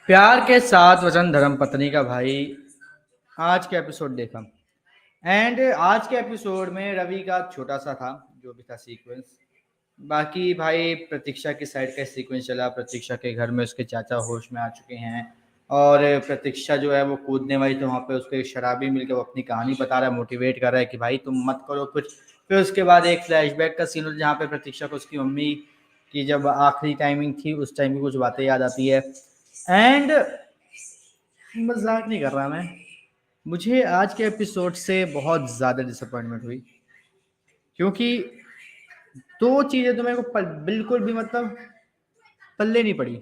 प्यार के साथ वचन धर्म पत्नी का भाई आज का एपिसोड देखा। एंड आज के एपिसोड में रवि का छोटा सा था जो भी था सीक्वेंस। बाकी भाई प्रतीक्षा की साइड का सीक्वेंस चला। प्रतीक्षा के घर में उसके चाचा होश में आ चुके हैं और प्रतीक्षा जो है वो कूदने वाली, तो वहाँ पे उसको एक शराबी मिलकर वो अपनी कहानी बता रहा है, मोटिवेट कर रहा है कि भाई तुम मत करो कुछ। फिर उसके बाद एक फ्लैशबैक का सीन जहाँ पे प्रतीक्षा को उसकी मम्मी की जब आखिरी टाइमिंग थी उस टाइम की कुछ बातें याद आती है। एंड मजाक नहीं कर रहा मैं, मुझे आज के एपिसोड से बहुत ज़्यादा डिसअपॉइंटमेंट हुई क्योंकि दो चीज़ें तो मेरे को बिल्कुल भी मतलब पल्ले नहीं पड़ी।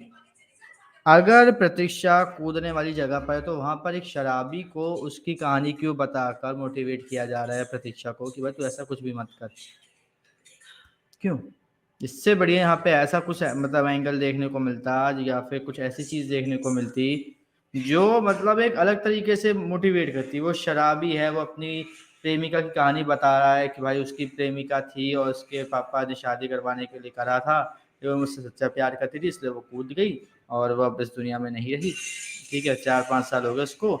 अगर प्रतीक्षा कूदने वाली जगह पर है तो वहां पर एक शराबी को उसकी कहानी क्यों बताकर मोटिवेट किया जा रहा है प्रतीक्षा को कि भाई तू ऐसा कुछ भी मत कर। क्यों? इससे बढ़िया यहाँ पे ऐसा कुछ मतलब एंगल देखने को मिलता या फिर कुछ ऐसी चीज देखने को मिलती जो मतलब एक अलग तरीके से मोटिवेट करती। वो शराबी है, वो अपनी प्रेमिका की कहानी बता रहा है कि भाई उसकी प्रेमिका थी और उसके पापा ने शादी करवाने के लिए करा था, वो मुझसे सच्चा प्यार करती थी इसलिए वो कूद गई और वो अब इस दुनिया में नहीं रही। ठीक है, 4-5 साल हो गए उसको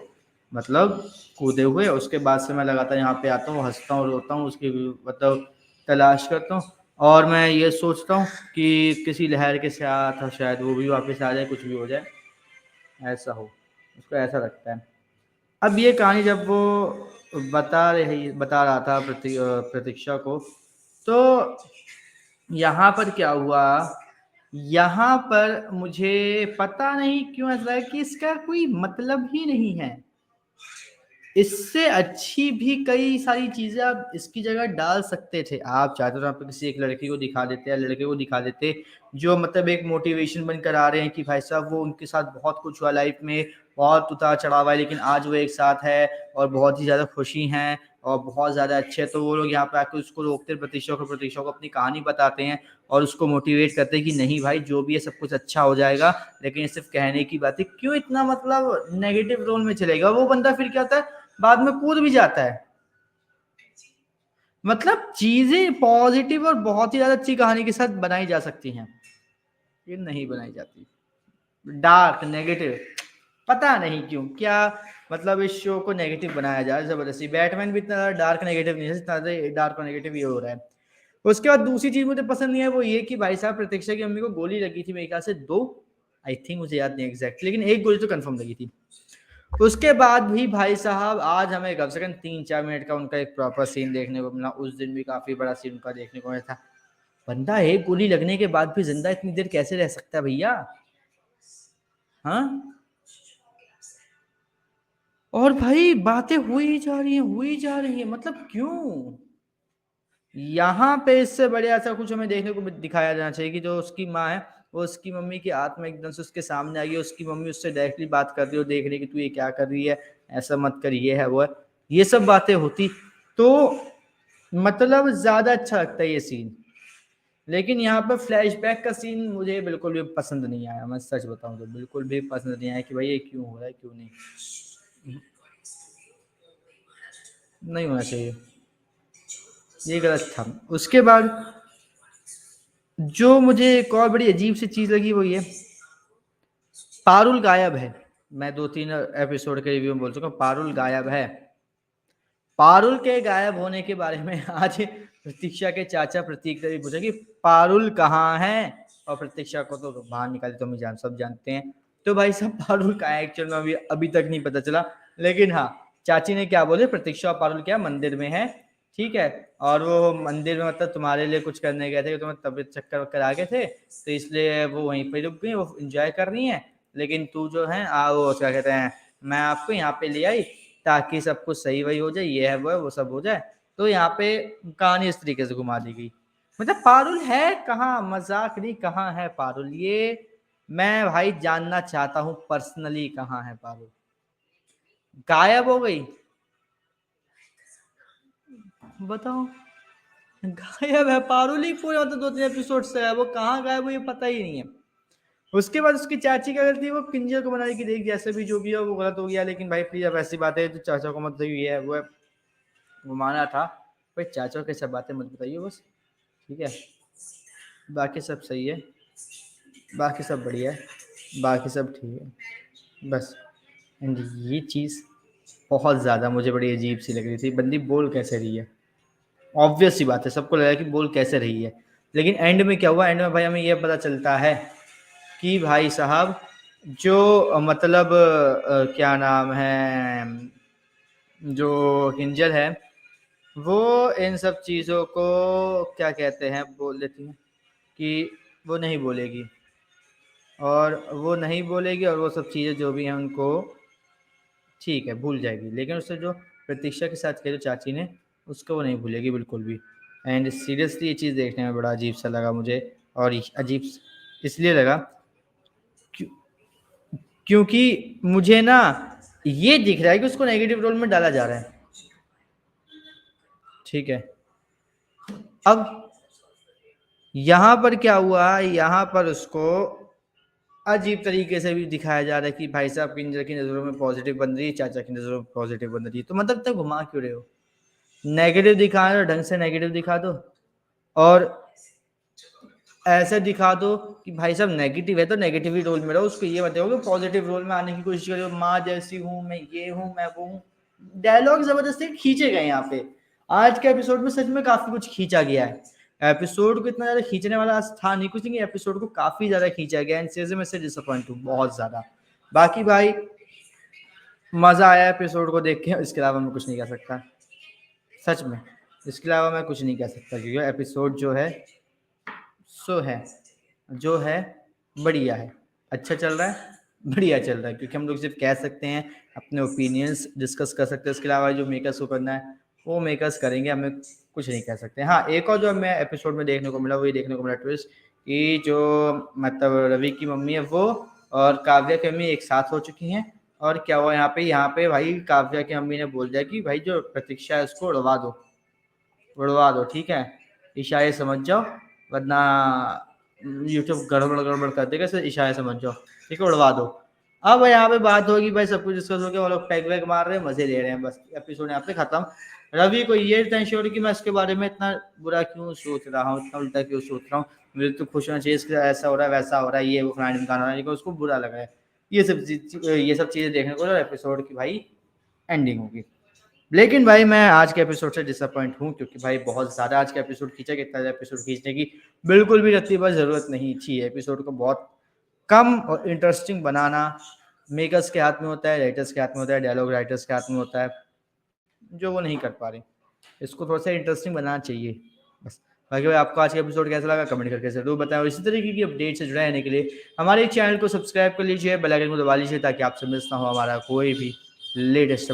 मतलब कूदे हुए। उसके बाद से मैं लगातार यहाँ पे आता हूँ, हंसता हूँ, रोता हूँ, उसकी मतलब तलाश करता हूँ और मैं ये सोचता हूँ कि किसी लहर के साथ शायद वो भी वापस आ जाए, कुछ भी हो जाए, ऐसा हो। उसको ऐसा लगता है। अब ये कहानी जब वो बता रहा था प्रतीक्षा को, तो यहाँ पर क्या हुआ, यहाँ पर मुझे पता नहीं क्यों ऐसा लगा कि इसका कोई मतलब ही नहीं है। इससे अच्छी भी कई सारी चीजें आप इसकी जगह डाल सकते थे। आप चाहते तो आप किसी एक लड़की को दिखा देते या लड़के को दिखा देते जो मतलब एक मोटिवेशन बनकर आ रहे हैं कि भाई साहब वो उनके साथ बहुत कुछ हुआ लाइफ में, बहुत उतार चढ़ाव है, लेकिन आज वो एक साथ है और बहुत ही ज्यादा खुशी हैं और बहुत ज्यादा अच्छे हैं। तो वो लोग यहाँ पे आकर उसको रोकते, प्रतीक्षा को अपनी कहानी बताते हैं और उसको मोटिवेट करते हैं कि नहीं भाई जो भी है सब कुछ अच्छा हो जाएगा, लेकिन ये सिर्फ कहने की बात है। क्यों इतना मतलब नेगेटिव रोल में चलेगा वो बंदा? फिर क्या होता है, बाद में कूद भी जाता है। मतलब चीजें पॉजिटिव और बहुत ही ज्यादा अच्छी कहानी के साथ बनाई जा सकती हैं, ये नहीं बनाई जाती। डार्क नेगेटिव, पता नहीं क्यों क्या मतलब इस शो को नेगेटिव बनाया जा रहा है जबरदस्ती। बैटमैन भी इतना ज्यादा डार्क नेगेटिव नहीं है जितना डार्क और नेगेटिव ये हो रहा है। उसके बाद दूसरी चीज मुझे पसंद नहीं है वो ये कि भाई साहब प्रतीक्षा की मम्मी को गोली लगी थी मेरे ख्याल से दो, आई थिंक, मुझे याद नहीं एग्जैक्ट, लेकिन एक गोली तो कंफर्म लगी थी। उसके बाद भी भाई साहब आज हमें कम से कम 3-4 मिनट का उनका एक प्रॉपर सीन देखने को मिला। उस दिन भी काफी बड़ा सीन उनका देखने को मिला था। बंदा एक गोली लगने के बाद भी जिंदा इतनी देर कैसे रह सकता है भैया? हाँ। और भाई बातें हुई जा रही है, मतलब क्यों? यहाँ पे इससे बढ़िया ऐसा कुछ हमें देखने को दिखाया जाना चाहिए कि जो उसकी माँ है वो उसकी मम्मी की आत्मा एकदम से उसके सामने आ गई, उसकी मम्मी उससे डायरेक्टली बात कर रही हो, देख रही कि तू ये क्या कर रही है, ऐसा मत कर, ये है वो है, ये सब बातें होती तो मतलब ज्यादा अच्छा लगता है ये सीन। लेकिन यहाँ पर फ्लैशबैक का सीन मुझे बिल्कुल भी पसंद नहीं आया, मैं सच बताऊं तो बिल्कुल भी पसंद नहीं आया कि भाई ये क्यों हो रहा है, क्यों नहीं, नहीं होना चाहिए, ये गलत था। उसके बाद जो मुझे एक और बड़ी अजीब सी चीज लगी वो ये, पारुल गायब है। मैं 2-3 एपिसोड के रिव्यू में बोल चुका हूँ पारुल गायब है। पारुल के गायब होने के बारे में आज प्रतीक्षा के चाचा प्रतीक ने भी पूछा कि पारुल कहाँ है, और प्रतीक्षा को तो बाहर निकाले तो हम सब जानते हैं। तो भाई साहब पारुल कहाँ है एक्चुअल में अभी अभी तक नहीं पता चला। लेकिन हाँ, चाची ने क्या बोले, प्रतीक्षा और पारुल क्या मंदिर में है, ठीक है, और वो मंदिर में मतलब तुम्हारे लिए कुछ करने गए थे, तुम्हें तबियत चक्कर वक्कर आ गए थे तो इसलिए वो वहीं पर रुक गई, वो इंजॉय कर रही है। लेकिन तू जो है वो क्या कहते हैं, मैं आपको यहाँ पे ले आई ताकि सब कुछ सही वही हो जाए, ये है वो है वो सब हो जाए। तो यहाँ पे कहानी इस तरीके से घुमा दी गई। मतलब पारुल है कहाँ, मजाक नहीं, कहाँ है पारुल, ये मैं भाई जानना चाहता हूँ पर्सनली, कहाँ है पारुल? गायब हो गई, बताओ। गायब है पारुल ही पूरे मतलब 2-3 एपिसोड से है, वो कहाँ गायब हुई पता ही नहीं है। उसके बाद उसकी चाची क्या करती है, वो किंजल को बनाने की, देख जैसे भी जो भी है वो गलत हो गया, लेकिन भाई प्लीज अब ऐसी बात है तो चाचा को मत ये है वो है, वो माना था। भाई चाचा की सब बातें मत बताइए बस, ठीक है। बाकी सब सही है, बाकी सब बढ़िया है, बाकी सब ठीक है। बस। एंड ये चीज़ बहुत ज़्यादा मुझे बड़ी अजीब सी लग रही थी, बंदी बोल कैसे रही है? ऑब्वियस सी बात है, सबको लगा कि बोल कैसे रही है, लेकिन एंड में क्या हुआ? एंड में भाई हमें ये पता चलता है कि भाई साहब जो मतलब क्या नाम है, जो हिंजल है वो इन सब चीज़ों को क्या कहते हैं, बोल देती है कि वो नहीं बोलेगी, और वो नहीं बोलेगी और वो सब चीज़ें जो भी हैं उनको ठीक है भूल जाएगी, लेकिन उससे जो प्रतीक्षा के साथ किया जो चाची ने, उसको वो नहीं भूलेगी बिल्कुल भी। एंड सीरियसली ये चीज़ देखने में बड़ा अजीब सा लगा मुझे, और अजीब इसलिए लगा क्यों, क्योंकि मुझे ना ये दिख रहा है कि उसको नेगेटिव रोल में डाला जा रहा है, ठीक है। अब यहाँ पर क्या हुआ, यहाँ पर उसको अजीब तरीके से भी दिखाया जा रहा है कि भाई साहब किंजर की नज़रों में पॉजिटिव बन रही है, चाचा की नज़रों में पॉजिटिव बन रही है, तो मतलब तक घुमा क्यों रहे हो? नेगेटिव दिखा रहे हो, ढंग से नेगेटिव दिखा दो, और ऐसे दिखा दो कि भाई साहब नेगेटिव है तो नेगेटिव ही रोल में रहो, उसको ये बताओ कि पॉजिटिव रोल में आने की कोशिश करो, माँ जैसी हूँ मैं, ये हूँ मैं, वो हूँ। डायलॉग जबरदस्ती खींचे गए यहाँ पे। आज के एपिसोड में सच में काफी कुछ खींचा गया है। एपिसोड को इतना ज्यादा खींचने वाला था नहीं कुछ, नहीं, एपिसोड को काफी ज्यादा खींचा गया, एंड में से डिसअपॉइंट हूँ बहुत ज्यादा। बाकी भाई मजा आया एपिसोड को देख के, इसके अलावा मैं कुछ नहीं कह सकता, सच में। इसके अलावा मैं कुछ नहीं कह सकता, क्योंकि एपिसोड जो है सो है, जो है बढ़िया है, अच्छा चल रहा है, बढ़िया चल रहा है, क्योंकि हम लोग सिर्फ कह सकते हैं, अपने ओपिनियंस डिस्कस कर सकते हैं, इसके अलावा जो मेकर्स को करना है वो मेकर्स करेंगे, हमें कुछ नहीं कह सकते। हाँ, एक और जो हमें एपिसोड में देखने को मिला, वो ये देखने को मिला ट्विस्ट कि जो मतलब रवि की मम्मी है वो और काव्या की मम्मी एक साथ हो चुकी हैं, और क्या हुआ यहाँ पे भाई काव्या की मम्मी ने बोल दिया कि भाई जो प्रतीक्षा है उसको उड़वा दो, ठीक है, इशारे समझ जाओ, वरना यूट्यूब गड़बड़ गड़बड़ कर देगा, सिर्फ इशारे समझ जाओ, ठीक है, उड़वा दो। अब यहाँ पे बात होगी भाई, सब कुछ डिस्कस हो गया, वो लोग पैक वैक मार रहे हैं, मजे ले रहे हैं, बस एपिसोड यहाँ पे खत्म। रवि को ये टेंशन हो रही कि मैं इसके बारे में इतना बुरा क्यों सोच रहा हूँ, इतना उल्टा क्यों सोच रहा हूँ, मुझे तो खुश होना चाहिए, इसके ऐसा हो रहा है वैसा हो रहा है, ये वो फलाना ढिमकाना हो रहा है, लेकिन उसको बुरा लग रहा है। ये सब चीजें देखने को एपिसोड की भाई एंडिंग होगी। लेकिन भाई मैं आज के एपिसोड से डिसअपॉइंट हूँ, क्योंकि भाई बहुत ज़्यादा आज का एपिसोड खींचा गया, इतना एपिसोड खींचने की बिल्कुल भी रत्ती भर ज़रूरत नहीं थी। एपिसोड को बहुत कम और इंटरेस्टिंग बनाना मेकर्स के हाथ में होता है, राइटर्स के हाथ में होता है, डायलॉग राइटर्स के हाथ में होता है, जो वो नहीं कर पा रहे। इसको थोड़ा सा इंटरेस्टिंग बनाना चाहिए बस। बाकी भाई आपको आज का एपिसोड कैसा लगा कमेंट करके जरूर बताएं, और इसी तरीके की अपडेट से जुड़े रहने के लिए हमारे चैनल को सब्सक्राइब कर लीजिए, बेल आइकन को दबा लीजिए, ताकि आपसे मिस ना हो हमारा कोई भी लेटेस्ट